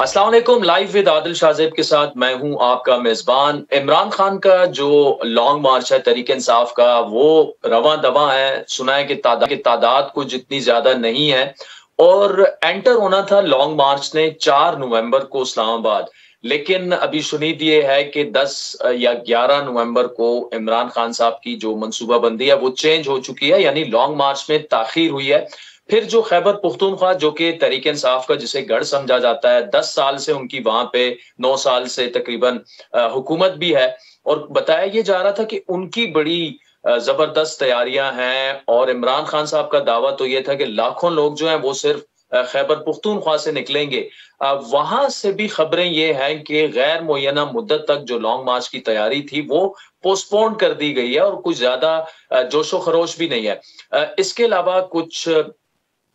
अस्सलाम वालेकुम। Live with Adil Shahzeb के साथ मैं हूं आपका मेजबान। इमरान खान का जो लॉन्ग मार्च है तहरीक इंसाफ का, वो रवां दवां है। सुना है कि तादाद कुछ जितनी ज्यादा नहीं है और एंटर होना था लॉन्ग मार्च ने 4 नवंबर को इस्लामाबाद। लेकिन अभी शुनीद ये है कि 10 या 11 नवंबर को इमरान खान साहब की जो मनसूबाबंदी है वो चेंज हो चुकी है, यानी लॉन्ग मार्च में ताखीर हुई है। फिर जो खैबर पुख्तूनख्वा जो कि तहरीक इंसाफ का जिसे गढ़ समझा जाता है, 10 साल से उनकी वहां पे 9 साल से तकरीबन हुकूमत भी है। और बताया ये जा रहा था कि उनकी बड़ी जबरदस्त तैयारियां हैं और इमरान खान साहब का दावा तो ये था कि लाखों लोग जो हैं वो सिर्फ खैबर पुख्तूनख्वा से निकलेंगे। वहां से भी खबरें ये हैं कि गैर मुय्यना मुद्दत तक जो लॉन्ग मार्च की तैयारी थी वो पोस्टपोन कर दी गई है और कुछ ज्यादा जोशो खरोश भी नहीं है। इसके अलावा कुछ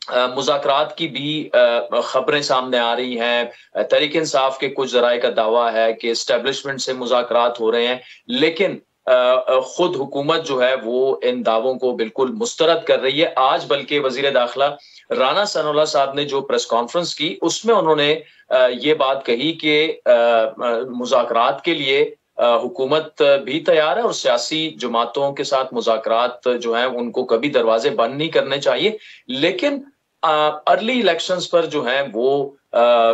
मुज़ाकरात की भी खबरें सामने आ रही हैं। तहरीक इंसाफ के कुछ ज़राए का दावा है कि एस्टेब्लिशमेंट से मुज़ाकरात हो रहे हैं, लेकिन खुद हुकूमत जो है वो इन दावों को बिल्कुल मुस्तरद कर रही है। आज बल्कि वजीर दाखिला राना सनाउल्लाह साहब ने जो प्रेस कॉन्फ्रेंस की उसमें उन्होंने ये बात कही कि मुज़ाकरात के लिए हुकूमत भी तैयार है और सियासी जमातों के साथ मुज़ाकरात जो है उनको कभी दरवाजे बंद नहीं करने चाहिए। लेकिन अर्ली इलेक्शंस पर जो है वो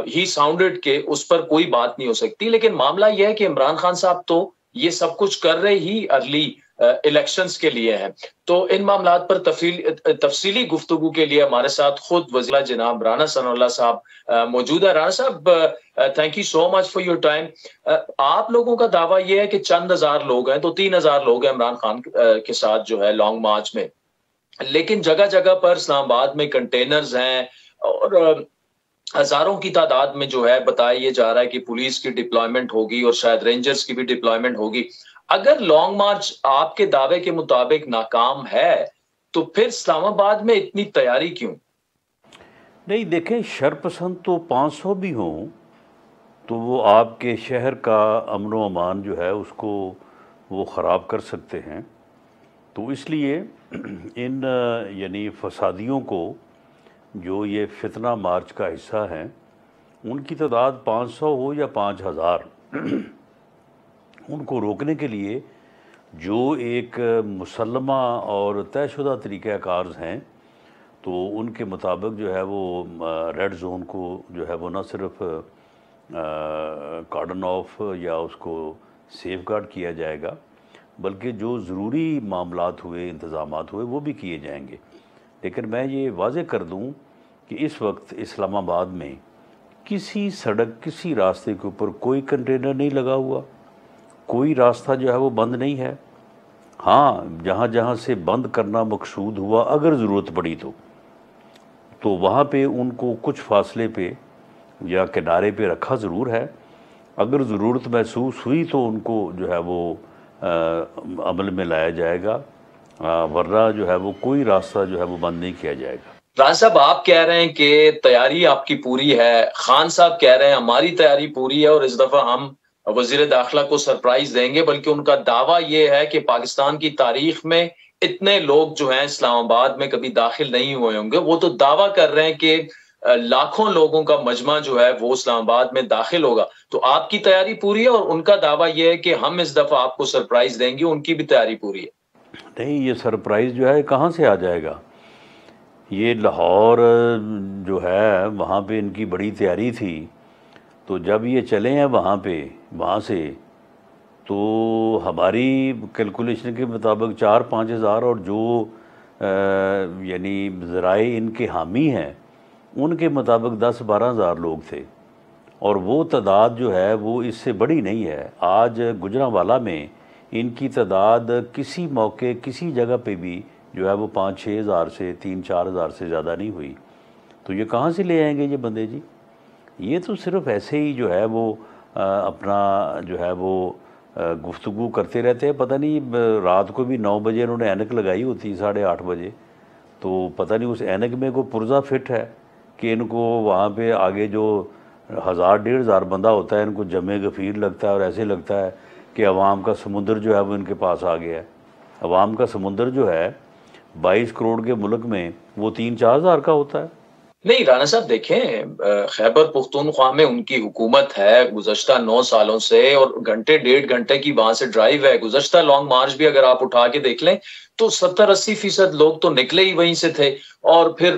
ही साउंडेड के उस पर कोई बात नहीं हो सकती। लेकिन मामला यह है कि इमरान खान साहब तो ये सब कुछ कर रहे ही अर्ली इलेक्शंस के लिए हैं। तो इन मामलात पर तफसीली गुफ्तगू के लिए हमारे साथ खुद वज़ीर जनाब राना सनाउल्लाह साहब मौजूद है। राना साहब, thank you so much for your time. आप लोगों का दावा यह है कि चंद हजार लोग हैं, तो 3,000 लोग हैं इमरान खान के साथ जो है लॉन्ग मार्च में, लेकिन जगह जगह पर इस्लामाबाद में कंटेनर्स हैं और हजारों की तादाद में जो है बताया ये जा रहा है कि पुलिस की डिप्लॉयमेंट होगी और शायद रेंजर्स की भी डिप्लॉयमेंट होगी। अगर लॉन्ग मार्च आपके दावे के मुताबिक नाकाम है तो फिर इस्लामाबाद में इतनी तैयारी क्यों? नहीं, देखें, शरपसंद तो 500 भी हों तो वो आपके शहर का अमन व अमान जो है उसको वो ख़राब कर सकते हैं। तो इसलिए इन यानी फसादियों को जो ये फितना मार्च का हिस्सा हैं उनकी तादाद 500 हो या 5,000, उनको रोकने के लिए जो एक मुसल्लमा और तयशुदा तरीक़ाकार हैं तो उनके मुताबिक जो है वो रेड जोन को जो है वो न सिर्फ कार्डन ऑफ या उसको सेफ गार्ड किया जाएगा, बल्कि जो ज़रूरी मामलात हुए, इंतज़ामात हुए, वो भी किए जाएंगे। लेकिन मैं ये वाज़े कर दूं कि इस वक्त इस्लामाबाद में किसी सड़क, किसी रास्ते के ऊपर कोई कंटेनर नहीं लगा हुआ, कोई रास्ता जो है वो बंद नहीं है। हाँ, जहाँ जहाँ से बंद करना मकसूद हुआ, अगर ज़रूरत पड़ी तो वहाँ पे उनको कुछ फासले पे या किनारे पे रखा ज़रूर है। अगर ज़रूरत महसूस हुई तो उनको जो है वो अमल में लाया जाएगा, वरना जो है वो कोई रास्ता जो है वो बंद नहीं किया जाएगा। राज साहब, आप कह रहे हैं कि तैयारी आपकी पूरी है, खान साहब कह रहे हैं हमारी तैयारी पूरी है और इस दफा हम वजीर दाखिला को सरप्राइज देंगे। बल्कि उनका दावा यह है कि पाकिस्तान की तारीख में इतने लोग जो हैं इस्लामाबाद में कभी दाखिल नहीं हुए होंगे। वो तो दावा कर रहे हैं कि लाखों लोगों का मजमा जो है वो इस्लामाबाद में दाखिल होगा। तो आपकी तैयारी पूरी है और उनका दावा यह है कि हम इस दफा आपको सरप्राइज देंगे, उनकी भी तैयारी पूरी है। नहीं, ये सरप्राइज जो है कहाँ से आ जाएगा? ये लाहौर जो है वहाँ पे इनकी बड़ी तैयारी थी, तो जब ये चले हैं वहाँ से तो हमारी कैलकुलेशन के मुताबिक 4-5 हज़ार, और जो यानी ज़राए इनके हामी हैं उनके मुताबिक 10-12 हज़ार लोग थे, और वो तादाद जो है वो इससे बड़ी नहीं है। आज गुजरांवाला में इनकी तादाद किसी मौके, किसी जगह पे भी जो है वो 5-6 हज़ार से 3-4 हज़ार से ज़्यादा नहीं हुई। तो ये कहाँ से ले आएंगे ये बंदे जी? ये तो सिर्फ ऐसे ही जो है वो अपना जो है वो गुफ्तगू करते रहते हैं। पता नहीं रात को भी 9 बजे इन्होंने ऐनक लगाई होती, 8:30 बजे, तो पता नहीं उस ऐनक में कोई पुर्जा फिट है कि इनको वहाँ पे आगे जो 1,000-1,500 हज़ार बंदा होता है इनको जमे गफीर लगता है और ऐसे लगता है कि अवाम का समुंदर जो है वो इनके पास आ गया है। अवाम का समुंदर जो है 22 करोड़ के मुल्क में वो 3-4 हज़ार का होता है। नहीं राना साहब देखें, खैबर पुख्तूनख्वा में उनकी हुकूमत है गुज़श्ता 9 सालों से, और घंटे 1.5 घंटे की वहां से ड्राइव है। गुज़श्ता लॉन्ग मार्च भी अगर आप उठा के देख लें तो 70-80% लोग तो निकले ही वहीं से थे। और फिर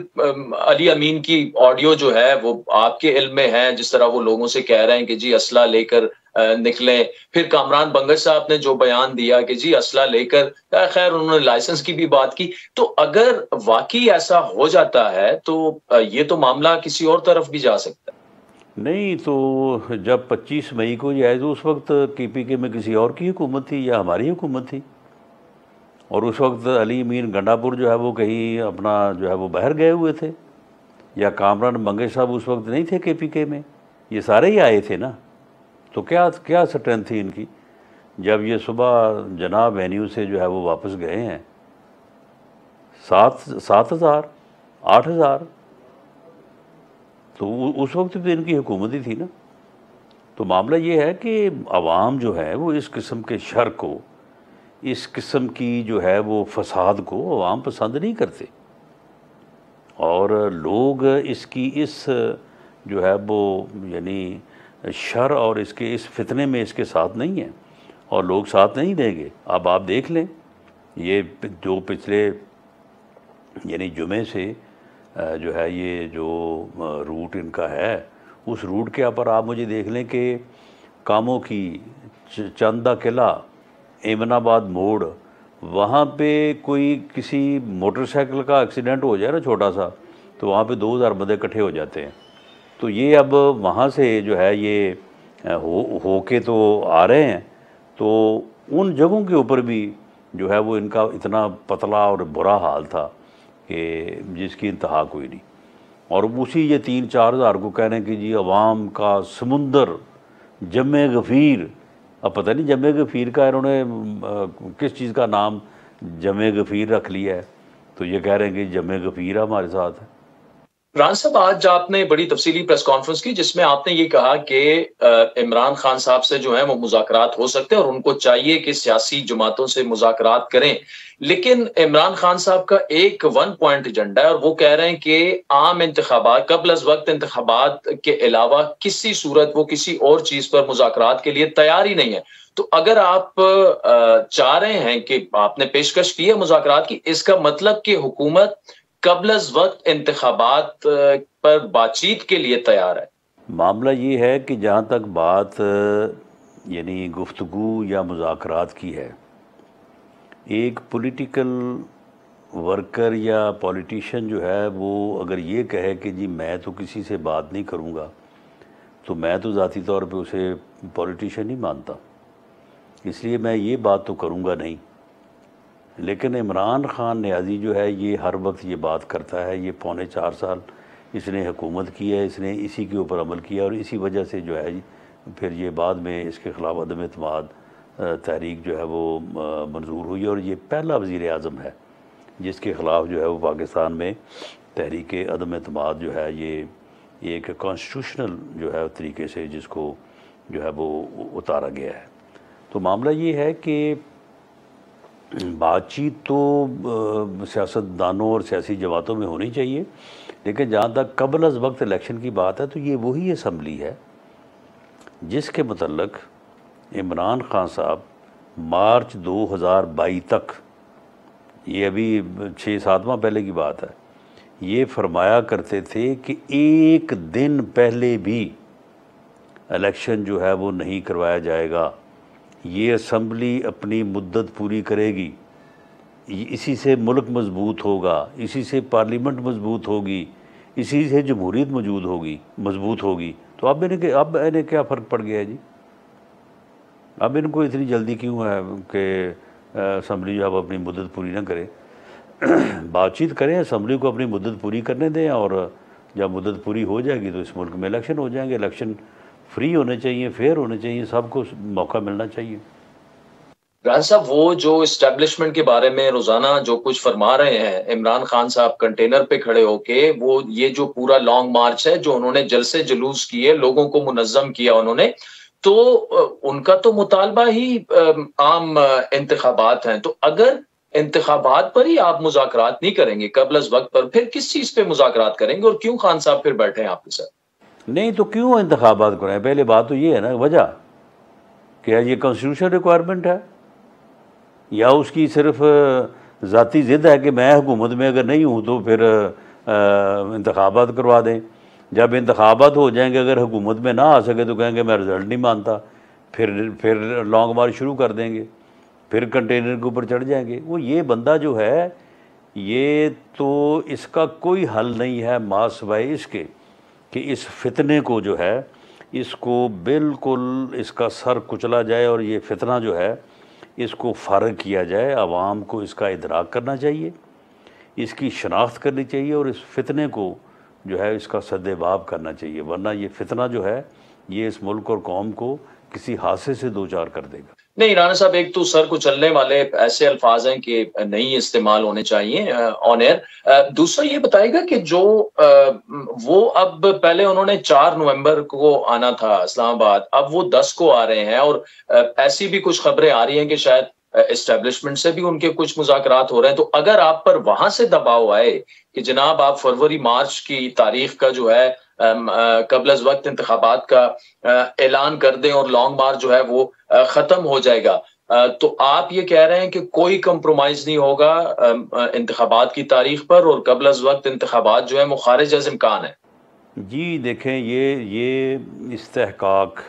अली अमीन की ऑडियो जो है वो आपके इल्म में है, जिस तरह वो लोगों से कह रहे हैं कि जी असला लेकर निकले। फिर कामरान बंगश साहब ने जो बयान दिया कि जी असला लेकर, खैर उन्होंने लाइसेंस की भी बात की। तो अगर वाकई ऐसा हो जाता है तो ये तो मामला किसी और तरफ भी जा सकता है। नहीं तो जब 25 मई को ये आए तो उस वक्त केपीके में किसी और की हुकूमत थी या हमारी हुकूमत थी, और उस वक्त अली अमीन गंडापुर जो है वो कहीं अपना जो है वो बाहर गए हुए थे, या कामरान मंगेश साहब उस वक्त नहीं थे केपीके में, ये सारे ही आए थे ना। तो क्या क्या स्ट्रेंथ थी इनकी जब ये सुबह जनाब वेन्यू से जो है वो वापस गए हैं? 7,000 8,000, तो उस वक्त भी इनकी हुकूमत ही थी ना। तो मामला ये है कि आवाम जो है वो इस किस्म के शर को, इस किस्म की जो है वो फसाद को आवाम पसंद नहीं करते, और लोग इसकी इस जो है वो यानी शर और इसके इस फितने में इसके साथ नहीं हैं, और लोग साथ नहीं देंगे। अब आप देख लें, ये जो पिछले यानी जुमे से जो है ये जो रूट इनका है, उस रूट के ऊपर आप मुझे देख लें कि कामों की चंदा किला, एमनाबाद मोड़, वहाँ पे कोई किसी मोटरसाइकिल का एक्सीडेंट हो जाए ना छोटा सा, तो वहाँ पे 2,000 बंदे इकट्ठे हो जाते हैं। तो ये अब वहाँ से जो है ये हो के तो आ रहे हैं, तो उन जगहों के ऊपर भी जो है वो इनका इतना पतला और बुरा हाल था कि जिसकी इंतहा कोई नहीं। और उसी ये 3-4 हज़ार को कह रहे हैं कि जी अवाम का समुंदर जमे गफ़ीर। अब पता नहीं जमे गफ़ीर का इन्होंने किस चीज़ का नाम जमे गफ़ीर रख लिया है, तो ये कह रहे हैं कि जमे गफ़ीर हमारे साथ है। राना साहब आज आपने बड़ी तफसीली प्रेस कॉन्फ्रेंस की जिसमें आपने ये कहा कि इमरान खान साहब से जो है वो मुज़ाकरात हो सकते हैं और उनको चाहिए कि सियासी जमातों से मुज़ाकरात करें। लेकिन इमरान खान साहब का एक 1 पॉइंट एजेंडा है और वो कह रहे हैं कि आम इंतखाबात, कबल अज़ वक्त इंतखाबात के अलावा किसी सूरत वो किसी और चीज पर मुज़ाकरात के लिए तैयार ही नहीं है। तो अगर आप चाह रहे हैं कि आपने पेशकश की है मुज़ाकरात की, इसका मतलब कि हुकूमत कबल अज़ वक्त इंतखाबात पर बातचीत के लिए तैयार है। मामला ये है कि जहाँ तक बात यानी गुफ्तगू या मुज़ाकरात की है, एक पॉलिटिकल वर्कर या पॉलिटिशियन जो है वो अगर ये कहे कि जी मैं तो किसी से बात नहीं करूँगा, तो मैं तो ज़ाती तौर पे उसे पॉलिटिशियन नहीं मानता, इसलिए मैं ये बात तो करूँगा नहीं। लेकिन इमरान खान न्याजी जो है ये हर वक्त ये बात करता है। ये 3.25 साल इसने हुकूमत की है, इसने इसी के ऊपर अमल किया, और इसी वजह से जो है फिर ये बाद में इसके ख़िलाफ़ अदम एतमाद तहरीक जो है वो मंजूर हुई, और ये पहला वज़ीर आज़म है जिसके ख़िलाफ़ जो है वो पाकिस्तान में तहरीक अदम एतमाद जो है ये एक कॉन्स्टिट्यूशनल जो है तरीके से जिसको जो है वो उतारा गया है। तो मामला ये है कि बातचीत तो सियासतदानों और सियासी जमातों में होनी चाहिए, लेकिन जहाँ तक कबल अज़ वक्त इलेक्शन की बात है तो ये वही असम्बली है जिसके मतलब इमरान खान साहब मार्च 2022 तक, ये अभी 6-7 माह पहले की बात है, ये फरमाया करते थे कि एक दिन पहले भी इलेक्शन जो है वो नहीं करवाया जाएगा, ये असम्बली अपनी मुद्दत पूरी करेगी, इसी से मुल्क मजबूत होगा, इसी से पार्लियामेंट मजबूत होगी, इसी से जमहूरियत मजबूत होगी। तो अब इन्हें क्या फ़र्क पड़ गया है जी? अब इनको इतनी जल्दी क्यों है कि असम्बली जो अब अपनी मुद्दत पूरी ना करे? बातचीत करें, असम्बली को अपनी मुद्दत पूरी करने दें, और जब मुद्दत पूरी हो जाएगी तो इस मुल्क में इलेक्शन हो जाएंगे। इलेक्शन फ्री होने चाहिए, फेयर होने चाहिए, सबको मौका मिलना चाहिए। राना साहब वो जो इस्टेब्लिशमेंट के बारे में रोजाना जो कुछ फरमा रहे हैं इमरान खान साहब, कंटेनर पे खड़े होके, वो ये जो पूरा लॉन्ग मार्च है जो उन्होंने जलसे जुलूस किए, लोगों को मुनज़्ज़म किया उन्होंने, तो उनका तो मुतालबा ही आम इंतखाबात हैं। तो अगर इंतखाबात पर ही आप मुज़ाकरात नहीं करेंगे कबल अज़ वक़्त पर, फिर किस चीज़ पे मुज़ाकरात करेंगे और क्यों खान साहब फिर बैठे हैं आपके साथ? नहीं तो क्यों इंतखाबात कराएं? पहले बात तो ये है ना, वजह क्या ये कॉन्स्टिट्यूशन रिक्वायरमेंट है या उसकी सिर्फ ज़ाती ज़िद है कि मैं हुकूमत में अगर नहीं हूँ तो फिर इंतखाबात करवा दें। जब इंतखाबात हो जाएंगे, अगर हुकूमत में ना आ सके तो कहेंगे मैं रिज़ल्ट नहीं मानता, फिर लॉन्ग मार्च शुरू कर देंगे, फिर कंटेनर के ऊपर चढ़ जाएंगे। वो ये बंदा जो है, ये तो इसका कोई हल नहीं है मास सिवाय इसके कि इस फितने को जो है, इसको बिल्कुल इसका सर कुचला जाए और ये फितना जो है इसको फ़ारग किया जाए। आवाम को इसका इदराक करना चाहिए, इसकी शनाख्त करनी चाहिए और इस फितने को जो है इसका सद्देबाब करना चाहिए, वरना ये फितना जो है ये इस मुल्क और कौम को किसी हादसे से दो चार कर देगा। नहीं राना साहब, एक तो सर कुचलने वाले ऐसे अल्फाज हैं कि नहीं इस्तेमाल होने चाहिए ऑन एयर। दूसरा ये बताएगा कि जो वो अब पहले उन्होंने 4 नवंबर को आना था इस्लामाबाद, अब वो 10 को आ रहे हैं और ऐसी भी कुछ खबरें आ रही हैं कि शायद एस्टेब्लिशमेंट से भी उनके कुछ मुज़ाकरात हो रहे हैं। तो अगर आप पर वहां से दबाव आए कि जनाब आप फरवरी मार्च की तारीख का जो है कबल अज़ वक्त इंतखाबात का ऐलान कर दें और लॉन्ग मार्च जो है वो खत्म हो जाएगा, तो आप ये कह रहे हैं कि कोई कंप्रोमाइज नहीं होगा इंतखाबात की तारीख पर और कबल अज़ वक्त इंतखाबात जो है वो खारिज अज़ इम्कान है? जी देखें, ये इस्तेहकाक,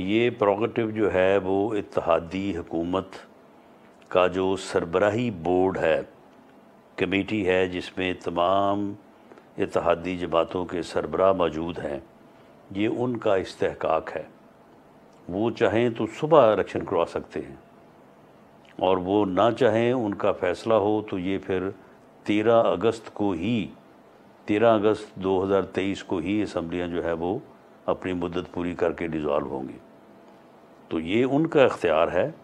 ये प्रोगेटिव जो है वो इत्तेहादी हुकूमत का जो सरबराही बोर्ड है, कमेटी है जिसमें तमाम इत्तेहादी जमातों के सरबराह मौजूद हैं, ये उनका इस्तेहकाक है। वो चाहें तो सुबह इलेक्शन करवा सकते हैं और वो ना चाहें, उनका फ़ैसला हो तो ये फिर 13 अगस्त 2023 को ही असम्बलियाँ जो है वो अपनी मुद्दत पूरी करके डिज़ॉल्व होंगी। तो ये उनका इख्तियार है,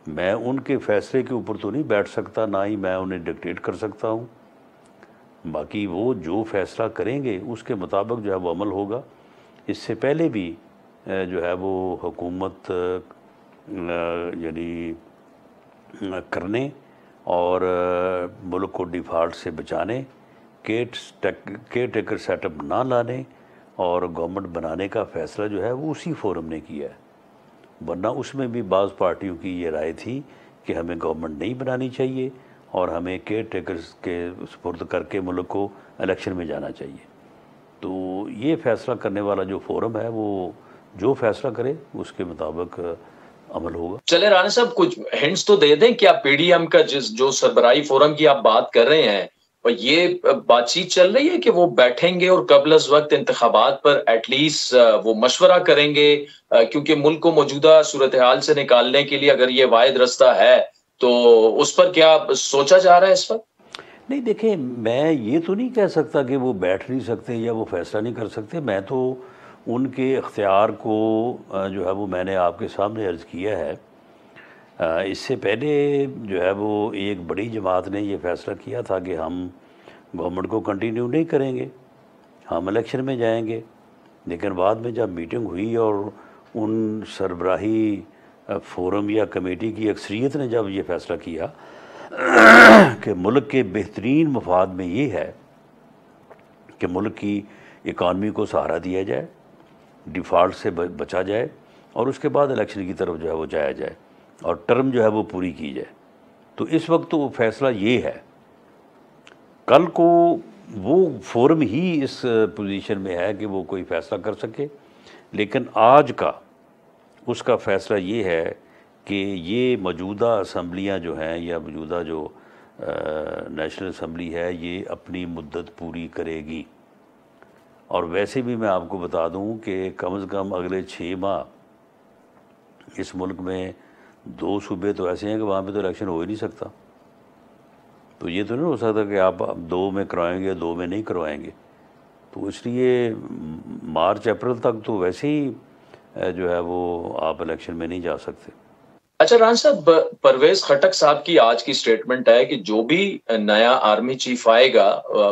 मैं उनके फ़ैसले के ऊपर तो नहीं बैठ सकता, ना ही मैं उन्हें डिक्टेट कर सकता हूँ। बाकी वो जो फ़ैसला करेंगे उसके मुताबिक जो है वो अमल होगा। इससे पहले भी जो है वो हुकूमत यानी करने और मुल्क को डिफ़ॉल्ट से बचाने, केयर टेकर सेटअप ना लाने और गवर्नमेंट बनाने का फ़ैसला जो है वो उसी फोरम ने किया है। वरना उसमें भी बाज़ पार्टियों की ये राय थी कि हमें गवर्नमेंट नहीं बनानी चाहिए और हमें केयर टेकर्स के सुपुर्द करके मुल्क को इलेक्शन में जाना चाहिए। तो ये फ़ैसला करने वाला जो फोरम है वो जो फैसला करे उसके मुताबिक अमल होगा। चले राना साहब, कुछ हिंट्स तो दे दें कि आप पीडीएम का जो सरबराही फोरम की आप बात कर रहे हैं, और ये बातचीत चल रही है कि वो बैठेंगे और कबल अज़ वक्त इंतखाबात पर एटलीस्ट वो मशवरा करेंगे, क्योंकि मुल्क को मौजूदा सूरत हाल से निकालने के लिए अगर ये वाहिद रास्ता है तो उस पर क्या सोचा जा रहा है इस वक्त? नहीं देखें, मैं ये तो नहीं कह सकता कि वो बैठ नहीं सकते या वो फैसला नहीं कर सकते। मैं तो उनके इख्तियार को जो है वो मैंने आपके सामने अर्ज़ किया है। इससे पहले जो है वो एक बड़ी जमात ने ये फ़ैसला किया था कि हम गवर्नमेंट को कंटिन्यू नहीं करेंगे, हम इलेक्शन में जाएंगे। लेकिन बाद में जब मीटिंग हुई और उन सरबराही फोरम या कमेटी की अक्सरियत ने जब ये फ़ैसला किया कि मुल्क के बेहतरीन मफाद में ये है कि मुल्क की इकानमी को सहारा दिया जाए, डिफ़ॉल्ट से बचा जाए और उसके बाद इलेक्शन की तरफ जो है वो जाया जाए और टर्म जो है वो पूरी की जाए, तो इस वक्त तो फ़ैसला ये है। कल को वो फोरम ही इस पोजीशन में है कि वो कोई फ़ैसला कर सके, लेकिन आज का उसका फ़ैसला ये है कि ये मौजूदा असम्बलियाँ जो हैं या मौजूदा जो नेशनल असम्बली है ये अपनी मुद्दत पूरी करेगी। और वैसे भी मैं आपको बता दूं कि कम से कम अगले 6 माह इस मुल्क में 2 सूबे तो ऐसे हैं कि वहाँ पे तो इलेक्शन हो ही नहीं सकता। तो ये तो नहीं हो सकता कि आप 2 में करवाएंगे 2 में नहीं करवाएंगे। तो इसलिए मार्च अप्रैल तक तो वैसे ही जो है वो आप इलेक्शन में नहीं जा सकते। अच्छा रान साहब, परवेज खटक साहब की आज की स्टेटमेंट है कि जो भी नया आर्मी चीफ आएगा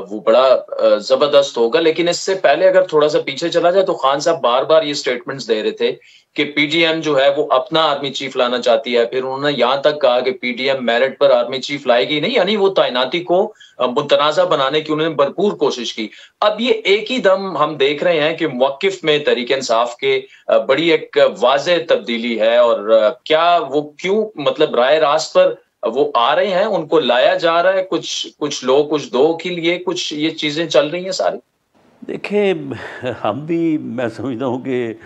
वो बड़ा जबरदस्त होगा। लेकिन इससे पहले अगर थोड़ा सा पीछे चला जाए तो खान साहब बार बार ये स्टेटमेंट्स दे रहे थे कि पीडीएम जो है वो अपना आर्मी चीफ लाना चाहती है। फिर उन्होंने यहां तक कहा कि पीडीएम मेरिट पर आर्मी चीफ लाएगी नहीं, यानी वो तैनाती को मुतनाज़ा बनाने की उन्होंने भरपूर कोशिश की। अब ये एक ही दम हम देख रहे हैं कि मौकिफ में तहरीक इंसाफ के बड़ी एक वाज़ेह तब्दीली है। और क्या वो क्यों, मतलब राय रास्त पर वो आ रहे हैं, उनको लाया जा रहा है, कुछ कुछ लोग कुछ दो के लिए कुछ ये चीजें चल रही हैं सारी। देखिए, हम भी, मैं समझता हूँ कि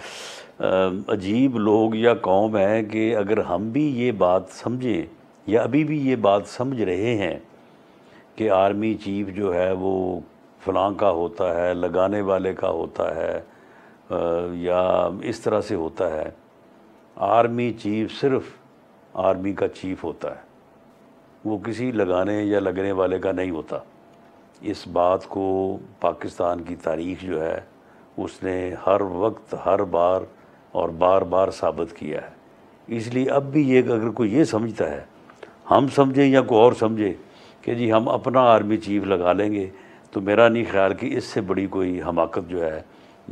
अजीब लोग या कौम है कि अगर हम भी ये बात समझें या अभी भी ये बात समझ रहे हैं कि आर्मी चीफ जो है वो फलां का होता है, लगाने वाले का होता है, या इस तरह से होता है। आर्मी चीफ सिर्फ आर्मी का चीफ होता है, वो किसी लगाने या लगने वाले का नहीं होता। इस बात को पाकिस्तान की तारीख जो है उसने हर वक्त, हर बार और बार बार साबित किया है। इसलिए अब भी ये, अगर कोई ये समझता है, हम समझें या कोई और समझे कि जी हम अपना आर्मी चीफ लगा लेंगे, तो मेरा नहीं ख्याल कि इससे बड़ी कोई हमाकत जो है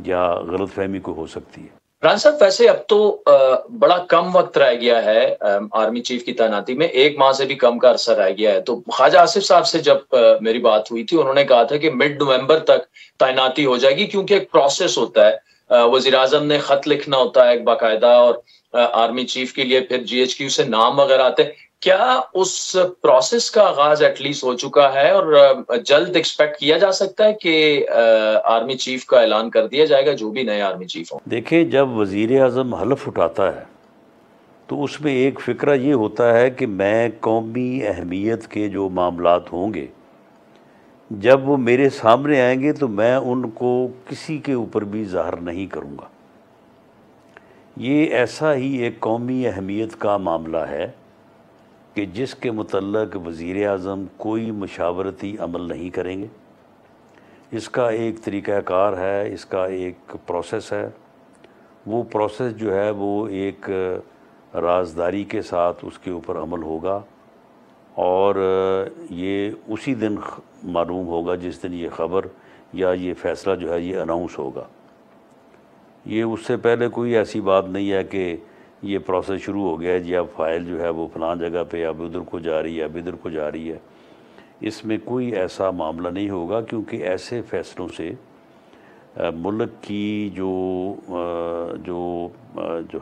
या गलतफहमी को हो सकती है। रान साहब, वैसे अब तो बड़ा कम वक्त रह गया है आर्मी चीफ की तैनाती में, 1 माह से भी कम का अरसा रह गया है। तो ख्वाजा आसिफ साहब से जब मेरी बात हुई थी, उन्होंने कहा था कि मिड नवंबर तक तैनाती हो जाएगी, क्योंकि एक प्रोसेस होता है। वजीर आजम ने खत लिखना होता है एक बाकायदा, और आर्मी चीफ के लिए फिर जीएचक्यू से नाम वगैरह आते हैं। क्या उस प्रोसेस का आगाज एटलीस्ट हो चुका है और जल्द एक्सपेक्ट किया जा सकता है कि आर्मी चीफ का ऐलान कर दिया जाएगा, जो भी नए आर्मी चीफ हो? देखिए, जब वज़ीर आज़म हलफ उठाता है तो उसमें एक फ़िक्रा ये होता है कि मैं कौमी अहमियत के जो मामलात होंगे, जब वो मेरे सामने आएंगे तो मैं उनको किसी के ऊपर भी ज़ाहिर नहीं करूँगा। ये ऐसा ही एक कौमी अहमियत का मामला है कि जिसके मुतल्लक वज़ीर आज़म कोई मशावरती अमल नहीं करेंगे। इसका एक तरीक़ाकार है, इसका एक प्रोसेस है। वो प्रोसेस जो है वो एक राजदारी के साथ उसके ऊपर अमल होगा, और ये उसी दिन मालूम होगा जिस दिन ये ख़बर या ये फ़ैसला जो है ये अनाउंस होगा। ये उससे पहले कोई ऐसी बात नहीं है कि ये प्रोसेस शुरू हो गया है जी, अब फ़ाइल जो है वो फ़लाँ जगह पे अब उधर को जा रही है, अब इधर को जा रही है। इसमें कोई ऐसा मामला नहीं होगा, क्योंकि ऐसे फ़ैसलों से मुल्क की जो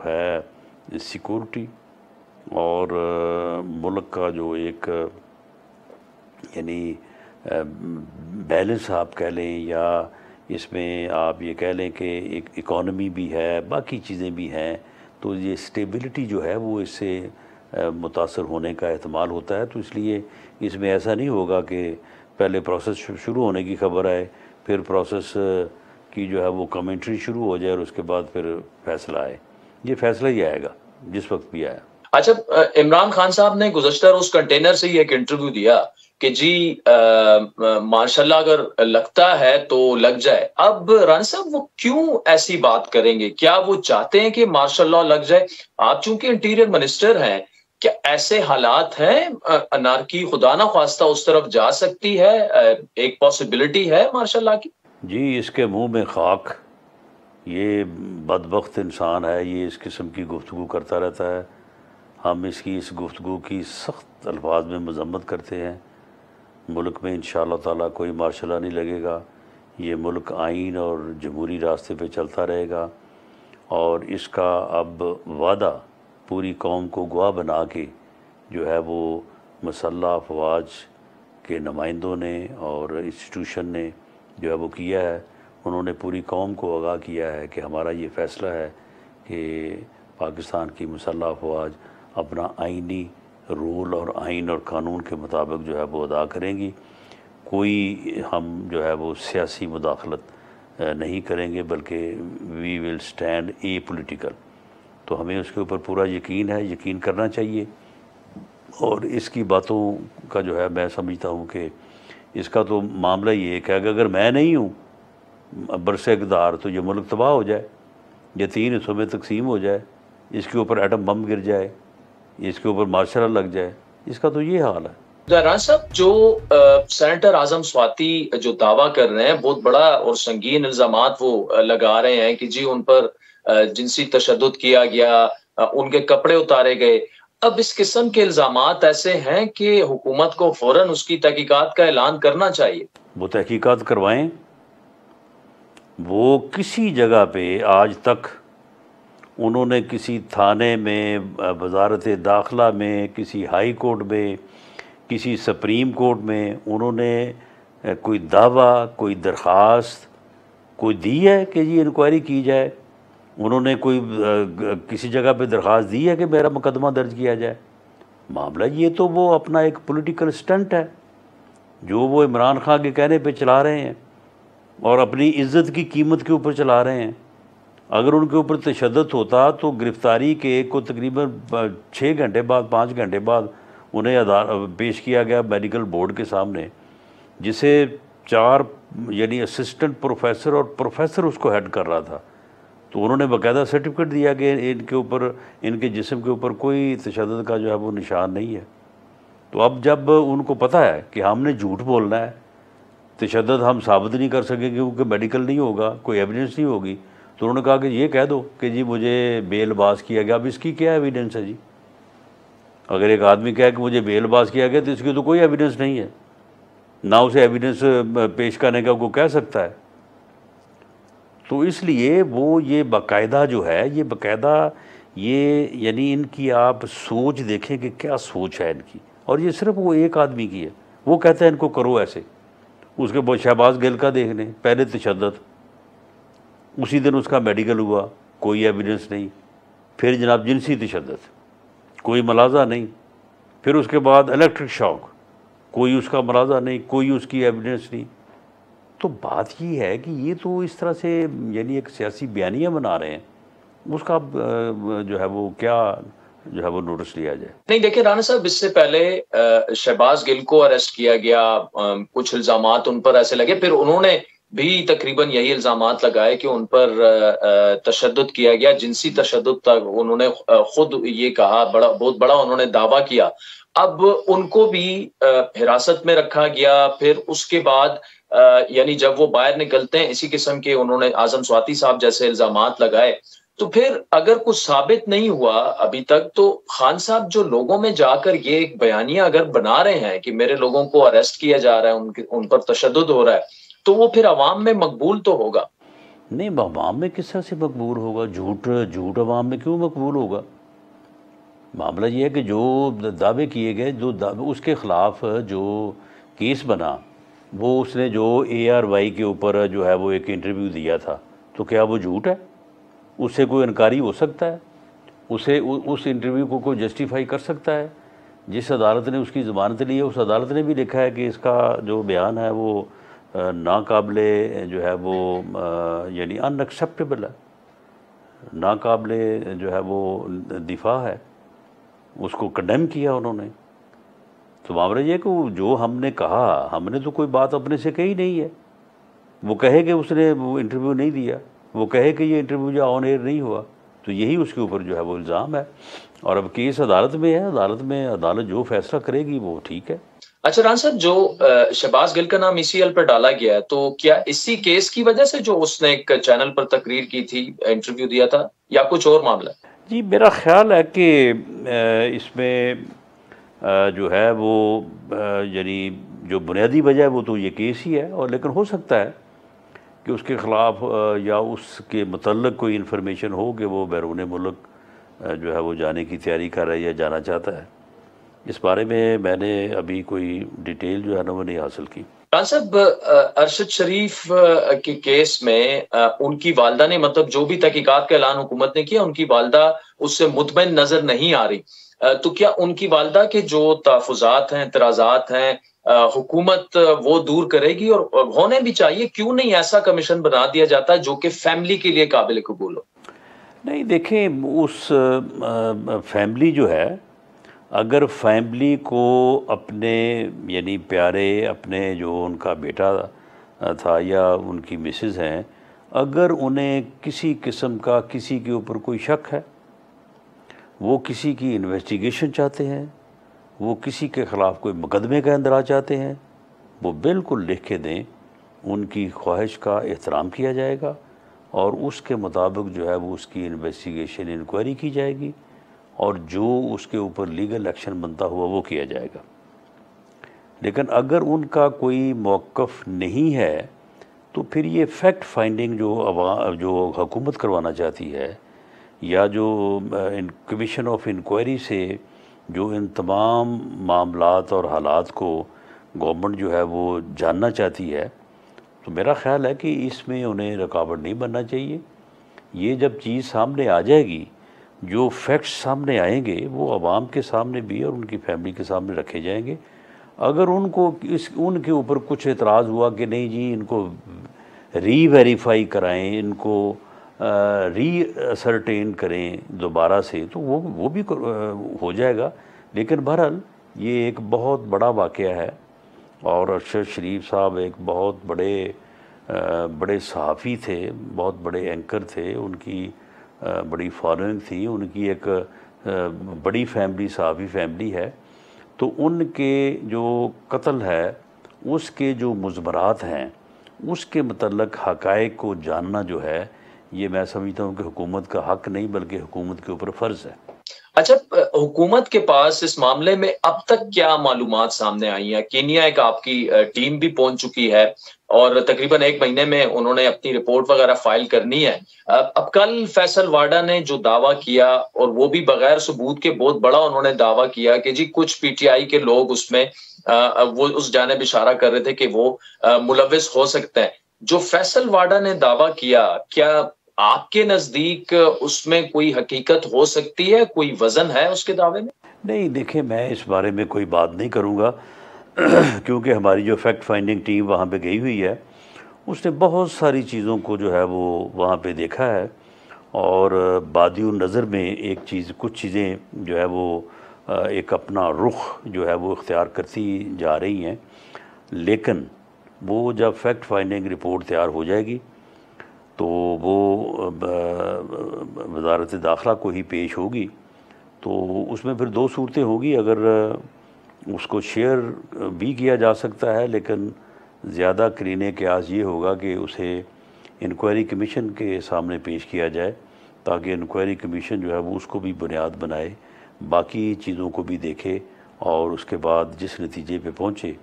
है सिक्योरिटी और मुल्क का जो एक यानी बैलेंस आप कह लें, या इसमें आप ये कह लें कि एक इकॉनमी भी है, बाकी चीज़ें भी हैं, तो ये स्टेबिलिटी जो है वो इससे मुतासर होने का एहतमाल होता है। तो इसलिए इसमें ऐसा नहीं होगा कि पहले प्रोसेस शुरू होने की खबर आए, फिर प्रोसेस की जो है वो कमेंट्री शुरू हो जाए और उसके बाद फिर फैसला आए। ये फैसला ही आएगा जिस वक्त भी आया। अच्छा, इमरान खान साहब ने गुज़श्ता रोज़ कंटेनर से ही एक इंटरव्यू दिया कि जी माशाल्लाह अगर लगता है तो लग जाए। अब राना साहब वो क्यों ऐसी बात करेंगे? क्या वो चाहते हैं कि माशाल्लाह लग जाए? आप चूंकि इंटीरियर मिनिस्टर हैं, क्या ऐसे हालात हैं अनारकी खुदा ना ख्वास्ता उस तरफ जा सकती है? एक पॉसिबिलिटी है माशाल्लाह की? जी, इसके मुंह में खाक। ये बदबख्त इंसान है, ये इस किस्म की गुफ्तगू करता रहता है। हम इसकी इस गुफ्तगू की सख्त अल्फाज में मजम्मत करते हैं। मुल्क में इंशाअल्लाह ताला कोई मार्शल नहीं लगेगा। ये मुल्क आइन और जमहूरी रास्ते पे चलता रहेगा, और इसका अब वादा पूरी कौम को गवाह बना के जो है वो मसल्लह अफवाज के नुमाइंदों ने और इंस्टीट्यूशन ने जो है वो किया है। उन्होंने पूरी कौम को आगाह किया है कि हमारा ये फ़ैसला है कि पाकिस्तान की मुसल्लह अफवाज अपना आइनी रूल और आइन और कानून के मुताबिक जो है वो अदा करेंगी। कोई हम जो है वो सियासी मुदाखलत नहीं करेंगे, बल्कि we will stand a political. तो हमें उसके ऊपर पूरा यकीन है, यकीन करना चाहिए। और इसकी बातों का जो है मैं समझता हूँ कि इसका तो मामला ही है कि अगर मैं नहीं हूँ बरसे इक़्तिदार तो ये मुल्क तबाह हो जाए, ये 3 हिस्सों में तकसीम हो जाए, इसके ऊपर एटम बम गिर जाए, इसके ऊपर मार्शल लग जाए। इसका तो ये हाल है। राना साहब, जो सेनेटर आजम स्वाति जो दावा कर रहे हैं, बहुत बड़ा और संगीन इल्जामात वो लगा रहे हैं कि जी उन पर जिनसी तशद्दुद किया गया, उनके कपड़े उतारे गए। अब इस किस्म के इल्जामात ऐसे हैं कि हुकूमत को फौरन उसकी तहकीकात का ऐलान करना चाहिए। वो तहकीकात करवाएं। वो किसी जगह पे आज तक उन्होंने किसी थाने में, वजारत दाखिला में, किसी हाई कोर्ट में, किसी सुप्रीम कोर्ट में उन्होंने कोई दावा, कोई दरख्वास्त कोई दी है कि जी इंक्वायरी की जाए? उन्होंने कोई किसी जगह पे दरख्वास्त दी है कि मेरा मुकदमा दर्ज किया जाए? मामला ये तो वो अपना एक पॉलिटिकल स्टंट है जो वो इमरान खान के कहने पे चला रहे हैं और अपनी इज़्ज़त की कीमत के ऊपर चला रहे हैं। अगर उनके ऊपर तशद्दुद होता तो गिरफ़्तारी के को तकरीबन 6 घंटे बाद, 5 घंटे बाद उन्हें पेश किया गया मेडिकल बोर्ड के सामने, जिसे 4 यानी असिस्टेंट प्रोफेसर और प्रोफेसर उसको हेड कर रहा था। तो उन्होंने बाकायदा सर्टिफिकेट दिया कि इनके ऊपर, इनके जिस्म के ऊपर कोई तशद्दुद का जो है वो निशान नहीं है। तो अब जब उनको पता है कि हमने झूठ बोलना है, तशद्दुद हम साबित नहीं कर सकेंगे क्योंकि मेडिकल नहीं होगा, कोई एविडेंस नहीं होगी, तो उन्होंने कहा कि ये कह दो कि जी मुझे बेल बाज किया गया। अब इसकी क्या एविडेंस है जी? अगर एक आदमी कहे कि मुझे बेल बाज किया गया तो इसकी तो कोई एविडेंस नहीं है, ना उसे एविडेंस पेश करने का वो कह सकता है। तो इसलिए वो ये बाकायदा जो है, ये बाकायदा ये यानी इनकी आप सोच देखें कि क्या सोच है इनकी। और ये सिर्फ वो एक आदमी की है। वो कहता है इनको करो ऐसे, उसके बाद शहबाज गिल का देख लें, पहले तशद्दुद, उसी दिन उसका मेडिकल हुआ, कोई एविडेंस नहीं। फिर जनाब जिनसी तशद्दुद, कोई मलाजा नहीं। फिर उसके बाद इलेक्ट्रिक शॉक, कोई उसका मलाजा नहीं, कोई उसकी एविडेंस नहीं। तो बात ये है कि ये तो इस तरह से यानी एक सियासी बयानियाँ बना रहे हैं, उसका जो है वो क्या जो है वो नोटिस लिया जाए। नहीं, देखिए राना साहब, इससे पहले शहबाज गिल को अरेस्ट किया गया, कुछ इल्जामात उन पर ऐसे लगे, फिर उन्होंने भी तकरीबन यही इल्जामात लगाए कि उन पर तशद्दुद किया गया, जिनसी तशद्दुद तक उन्होंने खुद ये कहा, बहुत बड़ा उन्होंने दावा किया। अब उनको भी हिरासत में रखा गया। फिर उसके बाद यानी जब वो बाहर निकलते हैं, इसी किस्म के उन्होंने आजम स्वाति साहब जैसे इल्जामात लगाए। तो फिर अगर कुछ साबित नहीं हुआ अभी तक, तो खान साहब जो लोगों में जाकर ये एक बयानिया अगर बना रहे हैं कि मेरे लोगों को अरेस्ट किया जा रहा है, उन पर तशद्दुद हो रहा है, तो वो फिर अवाम में मकबूल तो होगा नहीं। अवाम में किस तरह से मकबूल होगा? झूठ अवाम में क्यों मकबूल होगा? मामला ये है कि जो दावे किए गए, जो उसके ख़िलाफ़ जो केस बना, वो उसने जो ARY के ऊपर जो है वो एक इंटरव्यू दिया था, तो क्या वो झूठ है? उससे कोई इनकारी हो सकता है? उसे उस इंटरव्यू को कोई जस्टिफाई कर सकता है? जिस अदालत ने उसकी ज़मानत ली है, उस अदालत ने भी लिखा है कि इसका जो बयान है वो नाकाबिले जो है वो यानी अनएक्सेप्टेबल है, नाकाबिले जो है वो दिफा है, उसको कंडेम किया उन्होंने। तो मामला ये कि जो हमने कहा, हमने तो कोई बात अपने से कही नहीं है। वो कहे कि उसने वो इंटरव्यू नहीं दिया, वो कहे कि ये इंटरव्यू जो ऑन एयर नहीं हुआ, तो यही उसके ऊपर जो है वो इल्ज़ाम है। और अब केस अदालत में है, अदालत जो फैसला करेगी वो ठीक है। अच्छा राना साहब, जो शहबाज गिल का नाम ECL पर डाला गया है, तो क्या इसी केस की वजह से जो उसने एक चैनल पर तकरीर की थी, इंटरव्यू दिया था, या कुछ और मामला? जी, मेरा ख्याल है कि इसमें जो है वो यानी जो बुनियादी वजह है वो तो ये केस ही है। और लेकिन हो सकता है कि उसके ख़िलाफ़ या उसके मतलब कोई इन्फॉर्मेशन हो कि वो बैरून मुल्क जो है वो जाने की तैयारी कर रहा है या जाना चाहता है। इस बारे में मैंने अभी कोई डिटेल जो है ना वो नहीं हासिल की। राना साहब, अरशद शरीफ के केस में उनकी वालदा ने, मतलब जो भी तहकीकात का ऐलान हुकूमत ने किया, उनकी वालदा उससे मुतमईन नजर नहीं आ रही। तो क्या उनकी वालदा के जो तहफ़्फ़ुज़ात हैं, एतराज़ात हैं, हुकूमत वो दूर करेगी? और होने भी चाहिए, क्यों नहीं ऐसा कमीशन बना दिया जाता जो कि फैमिली के लिए काबिल कबूल हो? नहीं, देखें, उस फैमिली जो है, अगर फैमिली को अपने यानी प्यारे, अपने जो उनका बेटा था या उनकी मिसेज़ हैं, अगर उन्हें किसी किस्म का किसी के ऊपर कोई शक है वो किसी की इन्वेस्टिगेशन चाहते हैं, वो किसी के ख़िलाफ़ कोई मुकदमे के अंदर आ चाहते हैं, वो बिल्कुल लिख के दें, उनकी ख्वाहिश का एहतराम किया जाएगा और उसके मुताबिक जो है वो उसकी इन्वेस्टिगेशन इंक्वायरी की जाएगी और जो उसके ऊपर लीगल एक्शन बनता हुआ वो किया जाएगा। लेकिन अगर उनका कोई मौक़िफ़ नहीं है तो फिर ये फैक्ट फाइंडिंग जो हुकूमत करवाना चाहती है या जो कमीशन ऑफ इंक्वायरी से जो इन तमाम मामलात और हालात को गवर्नमेंट जो है वो जानना चाहती है, तो मेरा ख़्याल है कि इसमें उन्हें रुकावट नहीं बनना चाहिए। ये जब चीज़ सामने आ जाएगी, जो फैक्ट्स सामने आएंगे वो आवाम के सामने भी और उनकी फैमिली के सामने रखे जाएंगे। अगर उनको उनके ऊपर कुछ एतराज़ हुआ कि नहीं जी इनको री-वेरीफाई कराएं, इनको री-असरटेन करें दोबारा से, तो वो भी हो जाएगा। लेकिन बहरहाल ये एक बहुत बड़ा वाक़या है और अरशद शरीफ साहब एक बहुत बड़े सहाफ़ी थे, बहुत बड़े एंकर थे, उनकी बड़ी फॉलोइंग थी, उनकी एक बड़ी फैमिली सहाफ़ी फैमिली है। तो उनके जो कत्ल है उसके जो मुज़मरात हैं उसके मतलब हक़ाइक़ को जानना जो है ये मैं समझता हूँ कि हुकूमत का हक़ नहीं बल्कि हुकूमत के ऊपर फ़र्ज़ है। अच्छा, हुकूमत के पास इस मामले में अब तक क्या मालूमात सामने आई हैं? केन्या एक आपकी टीम भी पहुंच चुकी है और तकरीबन 1 महीने में उन्होंने अपनी रिपोर्ट वगैरह फाइल करनी है। अब कल फैसल वाडा ने जो दावा किया और वो भी बगैर सबूत के बहुत बड़ा उन्होंने दावा किया कि जी कुछ पीटीआई के लोग उसमें वो उस जानिब इशारा कर रहे थे कि वो मुलव्विस हो सकते हैं। जो फैसल वाडा ने दावा किया, क्या आपके नजदीक उसमें कोई हकीकत हो सकती है, कोई वजन है उसके दावे में? नहीं, देखिए मैं इस बारे में कोई बात नहीं करूँगा क्योंकि हमारी जो फैक्ट फाइंडिंग टीम वहाँ पे गई हुई है उसने बहुत सारी चीज़ों को जो है वो वहाँ पे देखा है और बादियुन नज़र में एक चीज़ कुछ चीज़ें जो है वो एक अपना रुख जो है वो इख्तियार करती जा रही हैं। लेकिन वो जब फैक्ट फाइंडिंग रिपोर्ट तैयार हो जाएगी तो वो वज़ारत दाखिला को ही पेश होगी, तो उसमें फिर 2 सूरतें होगी। अगर उसको शेयर भी किया जा सकता है लेकिन ज़्यादा करीने क़यास ये होगा कि उसे इंक्वायरी कमीशन के सामने पेश किया जाए ताकि इंक्वायरी कमीशन जो है वो उसको भी बुनियाद बनाए, बाकी चीज़ों को भी देखे और उसके बाद जिस नतीजे पे पहुँचे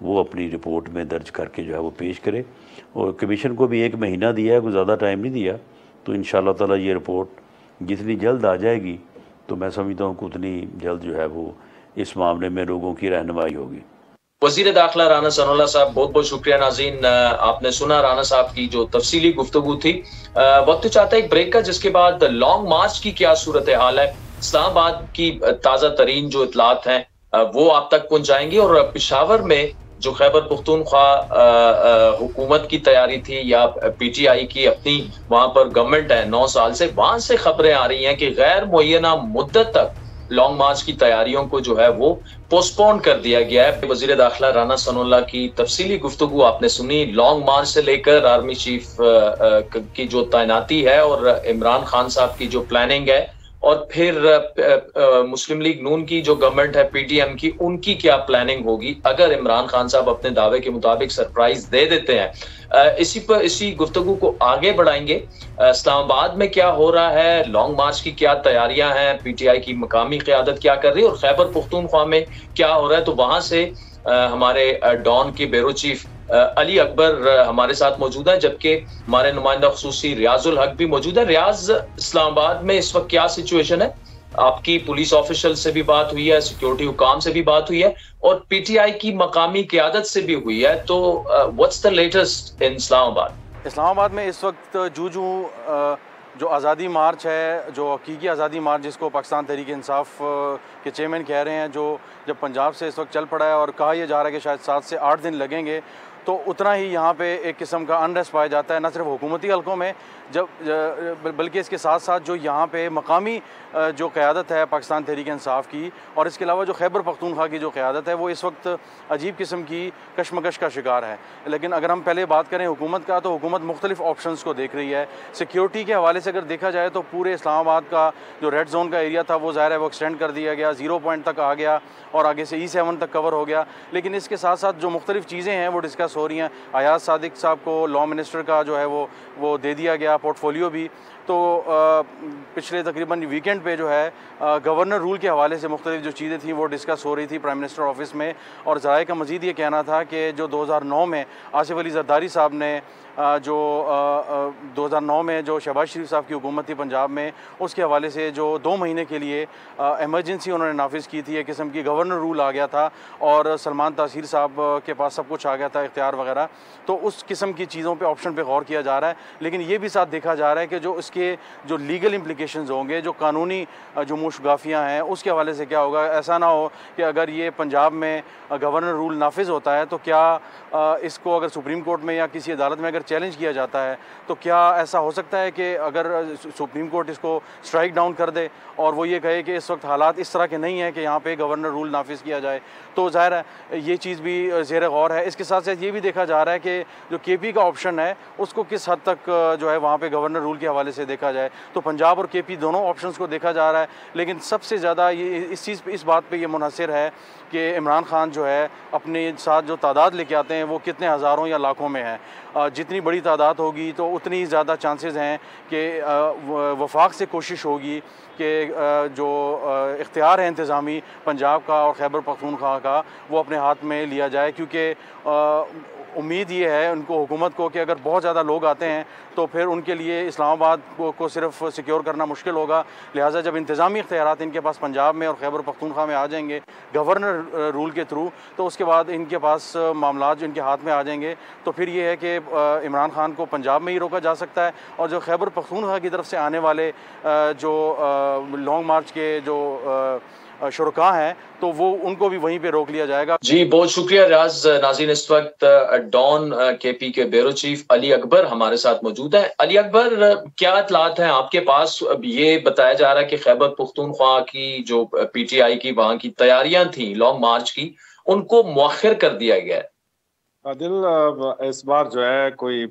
वो अपनी रिपोर्ट में दर्ज करके जो है वो पेश करे। और कमीशन को भी 1 महीना दिया है, कोई ज़्यादा टाइम नहीं दिया। तो इंशाअल्लाह ताला ये रिपोर्ट जितनी जल्द आ जाएगी तो मैं समझता हूँ कि उतनी जल्द जो है वो इस मामले में लोगों की रहनुमाई होगी। वज़ीर दाखिला राना सनाउल्लाह साहब, बहुत बहुत शुक्रिया। नाज़रीन, आपने सुना राना साहब की जो तफसीली गुफ्तगू थी। वक्त चाहता है एक ब्रेक का, जिसके बाद लॉन्ग मार्च की क्या सूरत हाल है, इस्लामाबाद की ताज़ा तरीन जो इतलात हैं वो आप तक पहुंचाएंगे और पेशावर में जो खैबर पुख्तूनख्वा हुकूमत की तैयारी थी या पीटीआई की अपनी वहां पर गवर्नमेंट है 9 साल से, वहां से खबरें आ रही हैं कि गैर मुअय्यना मुद्दत तक लॉन्ग मार्च की तैयारियों को जो है वो पोस्टपोन कर दिया गया है। वज़ीर दाखिला राना सनाउल्लाह की तफसीली गुफ्तगू आपने सुनी। लॉन्ग मार्च से लेकर आर्मी चीफ की जो तैनाती है और इमरान खान साहब की जो प्लानिंग है और फिर मुस्लिम लीग नून की जो गवर्नमेंट है पीटीएम की, उनकी क्या प्लानिंग होगी अगर इमरान खान साहब अपने दावे के मुताबिक सरप्राइज दे देते हैं। इसी गुफ्तगू को आगे बढ़ाएंगे। इस्लामाबाद में क्या हो रहा है, लॉन्ग मार्च की क्या तैयारियां हैं, पीटीआई की मकामी क़यादत क्या कर रही है और खैबर पुख्तूनख्वा में क्या हो रहा है, तो वहां से हमारे डॉन के ब्यूरो चीफ अली अकबर हमारे साथ मौजूद है, जबकि हमारे नुमाइंदा खुसूसी रियाजुल हक भी मौजूद है। रियाज, इस्लामाबाद में इस वक्त क्या सिचुएशन है? आपकी पुलिस ऑफिशियल से भी बात हुई है, सिक्योरिटी हुकाम से भी बात हुई है और पीटीआई की मकामी क़यादत से भी हुई है, तो व्हाट्स द लेटेस्ट इन इस्लामाबाद? इस्लामाबाद में इस वक्त जो आज़ादी मार्च है, जो हकीकी आज़ादी मार्च जिसको पाकिस्तान तहरीक इंसाफ के चेयरमैन कह रहे हैं, जो जब पंजाब से इस वक्त चल पड़ा है और कहा यह जा रहा है कि शायद 7 से 8 दिन लगेंगे, तो उतना ही यहाँ पे एक किस्म का अनरेस्ट पाया जाता है, न सिर्फ हुकूमती हलकों में बल्कि इसके साथ साथ जो यहाँ पे मकामी जो क़यादत है पाकिस्तान तहरीक इंसाफ की, और इसके अलावा जो खैबर पख्तूनख्वा की जो क़यादत है वो इस वक्त अजीब किस्म की कशमकश का शिकार है। लेकिन अगर हम पहले बात करें हुकूमत का, तो हुकूमत मुख्तलिफ ऑप्शंस को देख रही है। सिक्योरिटी के हवाले से अगर देखा जाए तो पूरे इस्लामाबाद का जो रेड जोन का एरिया था वो ज़ाहिर है वो एक्सटेंड कर दिया गया, 0 पॉइंट तक आ गया और आगे से E7 तक कवर हो गया। लेकिन इसके साथ साथ जो मुख्तलिफ चीज़ें हैं वो डिस्कस हो रही हैं। अयाज सादिक साहब को लॉ मिनिस्टर का जो है वो दे दिया गया पोर्टफोलियो भी। तो पिछले तकरीबन वीकेंड पे जो है गवर्नर रूल के हवाले से मुख्तलिफ जो चीज़ें थी वो डिस्कस हो रही थी प्राइम मिनिस्टर ऑफिस में। और ज़राए का मज़ीद ये कहना था कि जो 2009 में आसिफ अली जरदारी साहब ने जो 2009 में जो शहबाज शरीफ साहब की हुकूमत थी पंजाब में, उसके हवाले से जो 2 महीने के लिए एमरजेंसी उन्होंने नाफिज़ की थी, एक किस्म की गवर्नर रूल आ गया था और सलमान तासीर साहब के पास सब कुछ आ गया था, इख्तियार वगैरह। तो उस किस्म की चीज़ों पे ऑप्शन पे गौर किया जा रहा है। लेकिन ये भी साथ देखा जा रहा है कि जो इसके जो लीगल इम्प्लिकेशंस होंगे, जो कानूनी जो मुशगाफियाँ हैं, उसके हवाले से क्या होगा। ऐसा ना हो कि अगर ये पंजाब में गवर्नर रूल नाफिज होता है तो क्या इसको अगर सुप्रीम कोर्ट में या किसी अदालत में अगर चैलेंज किया जाता है तो क्या ऐसा हो सकता है कि अगर सुप्रीम कोर्ट इसको स्ट्राइक डाउन कर दे और वो ये कहे कि इस वक्त हालात इस तरह के नहीं हैं कि यहाँ पे गवर्नर रूल नाफिज किया जाए, तो ज़ाहिर है ये चीज़ भी ज़ेर गौर है। इसके साथ साथ ये भी देखा जा रहा है कि जो KP का ऑप्शन है उसको किस हद तक जो है वहाँ पे गवर्नर रूल के हवाले से देखा जाए। तो पंजाब और KP दोनों ऑप्शंस को देखा जा रहा है। लेकिन सबसे ज़्यादा ये इस बात पे ये मुनहसर है कि इमरान खान जो है अपने साथ जो तादाद लेके आते हैं वो कितने हज़ारों या लाखों में है। जितनी बड़ी तादाद होगी तो उतनी ज़्यादा चांसेस हैं कि वफाक से कोशिश होगी कि जो इख्तियार है इंतज़ामी पंजाब का और खैबर पख्तूनख्वा का वो अपने हाथ में लिया जाए। क्योंकि उम्मीद ये है उनको हुकूमत को कि अगर बहुत ज़्यादा लोग आते हैं तो फिर उनके लिए इस्लामाबाद को सिर्फ सिक्योर करना मुश्किल होगा। लिहाजा जब इंतज़ामी इख्तियारात इनके पास पंजाब में और खैबर पख्तूनख्वा में आ जाएंगे गवर्नर रूल के थ्रू, तो उसके बाद इनके पास मामलात जो इनके हाथ में आ जाएंगे तो फिर ये है कि इमरान खान को पंजाब में ही रोका जा सकता है और जो खैबर पख्तूनख्वा की तरफ से आने वाले जो लॉन्ग मार्च के जो शुरका हैं तो वो उनको भी वहीं पे रोक लिया जाएगा। जी बहुत शुक्रिया रियाज। नाज़रीन इस वक्त डॉन KP के ब्यूरो चीफ अली अकबर हमारे साथ मौजूद है। अली अकबर, क्या इत्तलात हैं आपके पास? अब ये बताया जा रहा है कि खैबर पख्तूनख्वा की जो PTI की वहाँ की तैयारियां थी लॉन्ग मार्च की, उनको मुअख्खर कर दिया गया है। आदिल, इस बार जो है कोई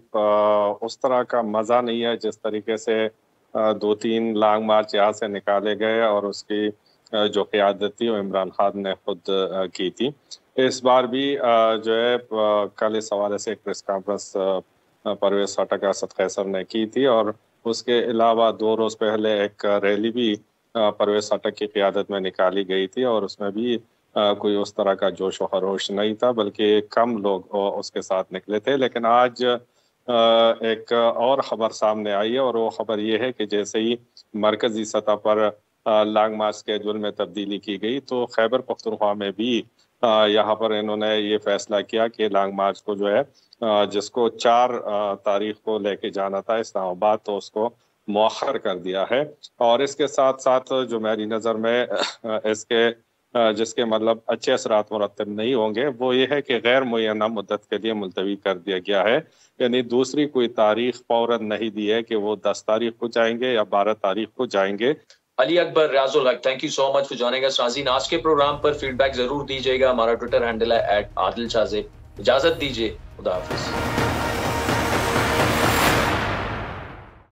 उस तरह का मजा नहीं है जिस तरीके से 2-3 लॉन्ग मार्च यहाँ से निकाले गए और उसकी जो क़यादत थी वो इमरान खान ने खुद की थी। इस बार भी जो है कल इस हवाले से एक प्रेस कॉन्फ्रेंस परवेज़ खटक असद कैसर ने की थी और उसके अलावा 2 रोज़ पहले एक रैली भी परवेज़ खटक की क़यादत में निकाली गई थी और उसमें भी कोई उस तरह का जोश व खरोश नहीं था, बल्कि कम लोग उसके साथ निकले थे। लेकिन आज एक और ख़बर सामने आई है और वो ख़बर ये है कि जैसे ही मरकज़ी सतह पर लॉन्ग मार्च स्केड्यूल में तब्दीली की गई तो खैबर पख्तूनख्वा में भी यहाँ पर इन्होंने ये फैसला किया कि लॉन्ग मार्च को जो है जिसको 4 तारीख को लेके जाना था इस्लामाबाद तो उसको मौखर कर दिया है। और इसके साथ साथ जो मेरी नज़र में इसके जिसके मतलब अच्छे असरात मुरतब नहीं होंगे वो ये है कि गैर मुय्यना मुद्दत के लिए मुलतवी कर दिया गया है। यानी दूसरी कोई तारीख फौरन नहीं दी है कि वो 10 तारीख को जाएंगे या 12 तारीख को जाएंगे। अली अकबर, रियाजुल हक, thank you so much for joining us. नाज़रीन, आज के प्रोग्राम पर फीडबैक जरूर दीजिएगा। हमारा ट्विटर हैंडल है @आदिल शाज़ेब। इजाजत दीजिए, खुदा हाफिज़।